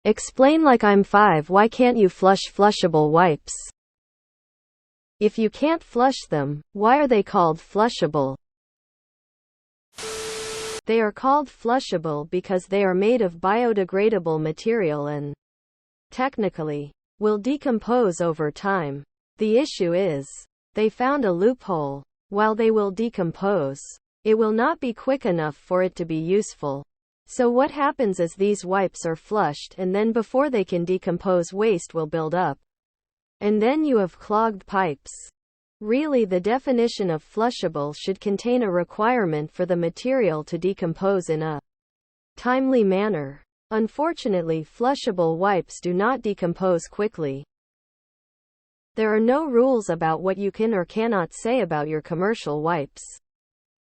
Explain like I'm 5. Why can't you flush flushable wipes? If you can't flush them, why are they called flushable? They are called flushable because they are made of biodegradable material and, technically, will decompose over time. The issue is, they found a loophole. While they will decompose, it will not be quick enough for it to be useful. So what happens is these wipes are flushed, and then before they can decompose, waste will build up. And then you have clogged pipes. Really, the definition of flushable should contain a requirement for the material to decompose in a timely manner. Unfortunately, flushable wipes do not decompose quickly. There are no rules about what you can or cannot say about your commercial wipes.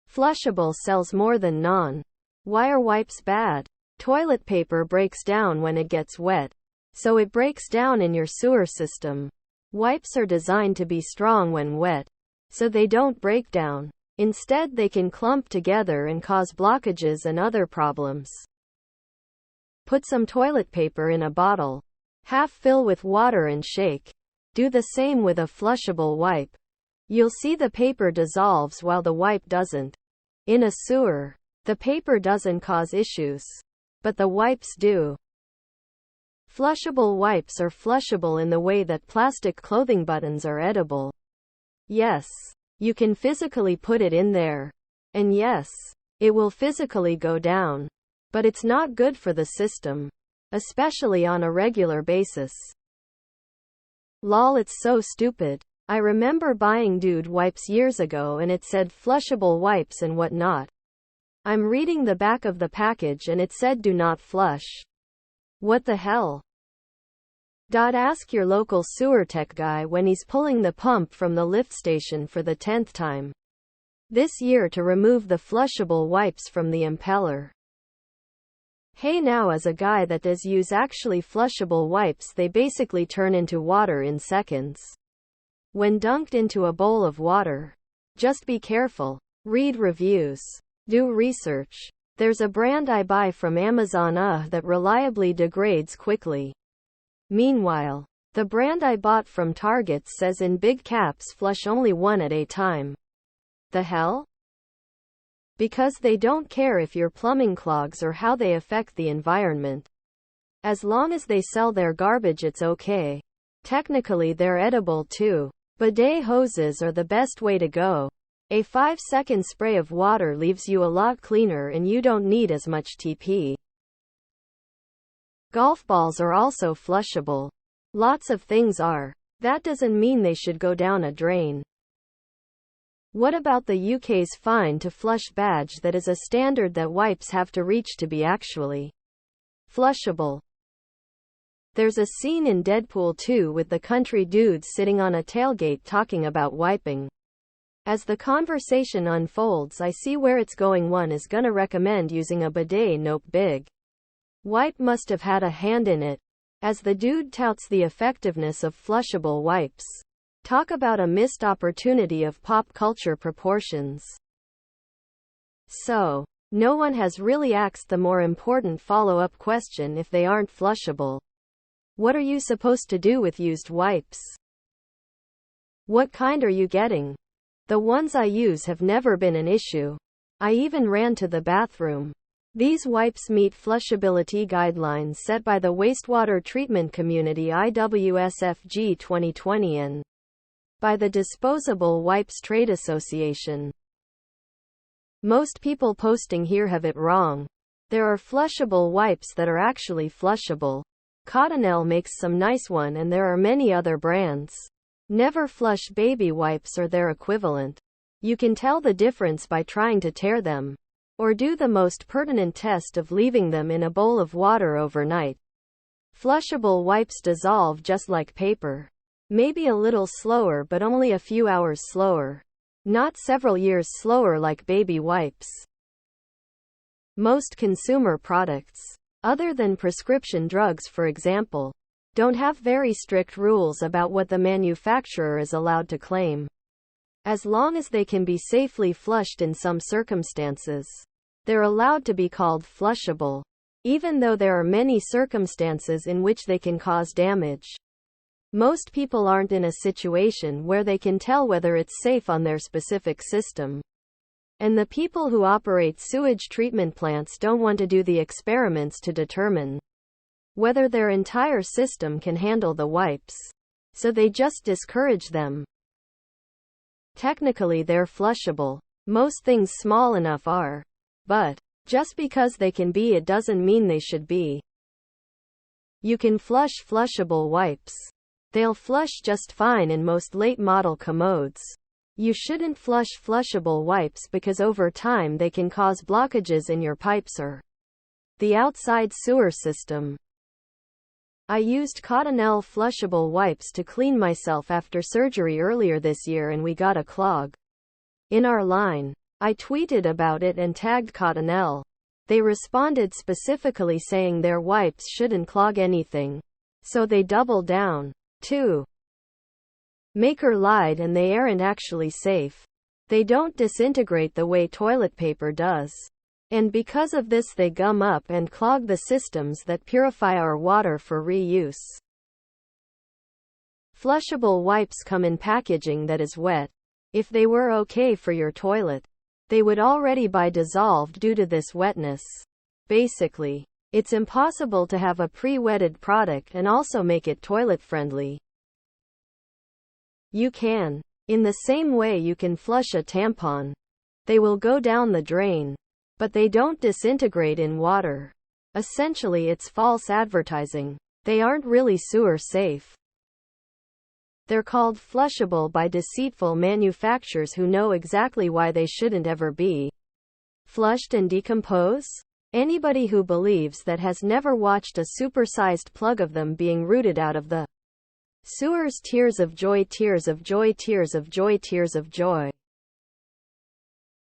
Flushable sells more than non. Why are wipes bad? Toilet paper breaks down when it gets wet. So it breaks down in your sewer system. Wipes are designed to be strong when wet, so they don't break down. Instead, they can clump together and cause blockages and other problems. Put some toilet paper in a bottle. Half fill with water and shake. Do the same with a flushable wipe. You'll see the paper dissolves while the wipe doesn't. In a sewer, the paper doesn't cause issues, but the wipes do. Flushable wipes are flushable in the way that plastic clothing buttons are edible. Yes, you can physically put it in there. And yes, it will physically go down. But it's not good for the system, especially on a regular basis. Lol, it's so stupid. I remember buying dude wipes years ago and it said flushable wipes and whatnot. I'm reading the back of the package and it said do not flush. What the hell? Ask your local sewer tech guy when he's pulling the pump from the lift station for the 10th time this year to remove the flushable wipes from the impeller. Hey, now as a guy that does use actually flushable wipes, they basically turn into water in seconds. When dunked into a bowl of water. Just be careful. Read reviews. Do research. There's a brand I buy from Amazon that reliably degrades quickly. Meanwhile, the brand I bought from Target says in big caps flush only one at a time. The hell? Because they don't care if your plumbing clogs or how they affect the environment. As long as they sell their garbage, it's okay. Technically, they're edible too. Bidet hoses are the best way to go. A 5-second spray of water leaves you a lot cleaner and you don't need as much TP. Golf balls are also flushable. Lots of things are. That doesn't mean they should go down a drain. What about the UK's fine to flush badge that is a standard that wipes have to reach to be actually flushable? There's a scene in Deadpool 2 with the country dudes sitting on a tailgate talking about wiping. As the conversation unfolds, I see where it's going. One is gonna recommend using a bidet. Nope, big wipe must have had a hand in it, as the dude touts the effectiveness of flushable wipes. Talk about a missed opportunity of pop culture proportions. So, no one has really asked the more important follow-up question: if they aren't flushable, what are you supposed to do with used wipes? What kind are you getting? The ones I use have never been an issue. I even ran to the bathroom. These wipes meet flushability guidelines set by the Wastewater Treatment Community IWSFG 2020 and by the Disposable Wipes Trade Association. Most people posting here have it wrong. There are flushable wipes that are actually flushable. Cottonelle makes some nice one and there are many other brands. Never flush baby wipes or their equivalent. You can tell the difference by trying to tear them. Or do the most pertinent test of leaving them in a bowl of water overnight. Flushable wipes dissolve just like paper. Maybe a little slower, but only a few hours slower. Not several years slower like baby wipes. Most consumer products, other than prescription drugs for example, don't have very strict rules about what the manufacturer is allowed to claim. As long as they can be safely flushed in some circumstances, they're allowed to be called flushable. even though there are many circumstances in which they can cause damage. Most people aren't in a situation where they can tell whether it's safe on their specific system. And the people who operate sewage treatment plants don't want to do the experiments to determine whether their entire system can handle the wipes. So they just discourage them. Technically they're flushable. Most things small enough are. But just because they can be, it doesn't mean they should be. You can flush flushable wipes. They'll flush just fine in most late model commodes. You shouldn't flush flushable wipes because over time they can cause blockages in your pipes or the outside sewer system. I used Cottonelle flushable wipes to clean myself after surgery earlier this year and we got a clog in our line. I tweeted about it and tagged Cottonelle. They responded specifically saying their wipes shouldn't clog anything. So they doubled down. 2. Maker lied and they aren't actually safe. They don't disintegrate the way toilet paper does. And because of this they gum up and clog the systems that purify our water for reuse. Flushable wipes come in packaging that is wet. If they were okay for your toilet, they would already be dissolved due to this wetness. Basically, it's impossible to have a pre-wetted product and also make it toilet friendly. You can. In the same way you can flush a tampon. They will go down the drain. But they don't disintegrate in water. Essentially it's false advertising. They aren't really sewer safe. They're called flushable by deceitful manufacturers who know exactly why they shouldn't ever be flushed and decompose. Anybody who believes that has never watched a supersized plug of them being rooted out of the sewers. Tears of joy, tears of joy, tears of joy, tears of joy.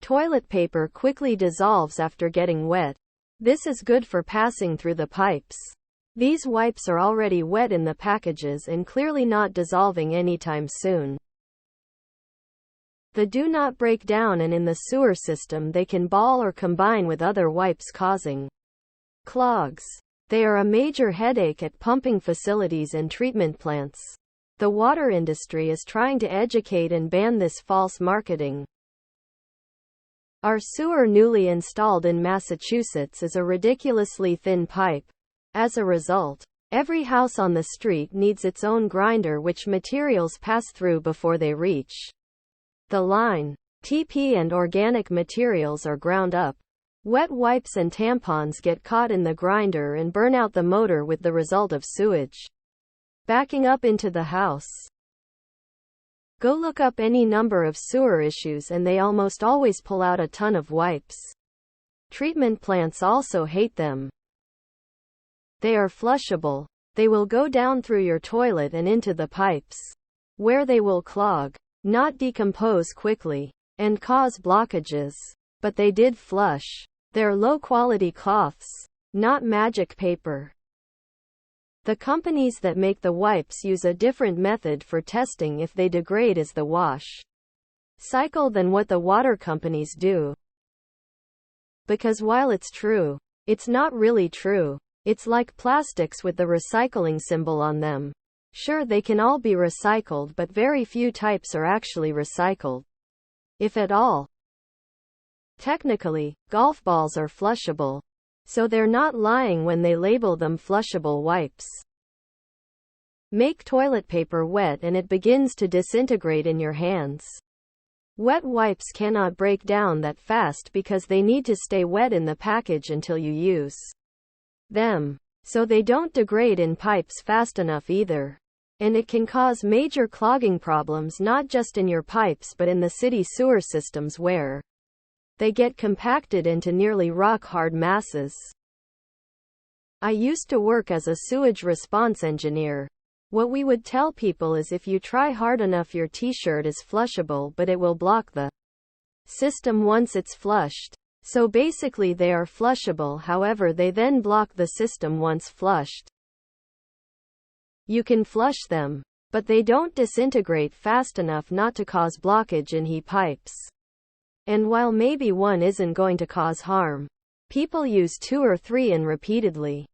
Toilet paper quickly dissolves after getting wet. This is good for passing through the pipes. These wipes are already wet in the packages and clearly not dissolving anytime soon. They do not break down, and in the sewer system they can ball or combine with other wipes, causing clogs. They are a major headache at pumping facilities and treatment plants. The water industry is trying to educate and ban this false marketing. Our sewer newly installed in Massachusetts is a ridiculously thin pipe. As a result, every house on the street needs its own grinder which materials pass through before they reach the line. TP and organic materials are ground up. Wet wipes and tampons get caught in the grinder and burn out the motor with the result of sewage backing up into the house. Go look up any number of sewer issues and they almost always pull out a ton of wipes. Treatment plants also hate them. They are flushable. They will go down through your toilet and into the pipes, where they will clog, not decompose quickly, and cause blockages. But they did flush. They're low-quality cloths, not magic paper. The companies that make the wipes use a different method for testing if they degrade as the wash cycle than what the water companies do. Because while it's true, it's not really true. It's like plastics with the recycling symbol on them. Sure, they can all be recycled, but very few types are actually recycled, if at all. Technically, golf balls are flushable. So they're not lying when they label them flushable wipes. Make toilet paper wet and it begins to disintegrate in your hands. Wet wipes cannot break down that fast because they need to stay wet in the package until you use them. So they don't degrade in pipes fast enough either. And it can cause major clogging problems not just in your pipes but in the city sewer systems where they get compacted into nearly rock-hard masses. I used to work as a sewage response engineer. What we would tell people is if you try hard enough your t-shirt is flushable but it will block the system once it's flushed. So basically they are flushable, however they then block the system once flushed. You can flush them, but they don't disintegrate fast enough not to cause blockage in HE pipes. And while maybe one isn't going to cause harm, People use 2 or 3 and repeatedly.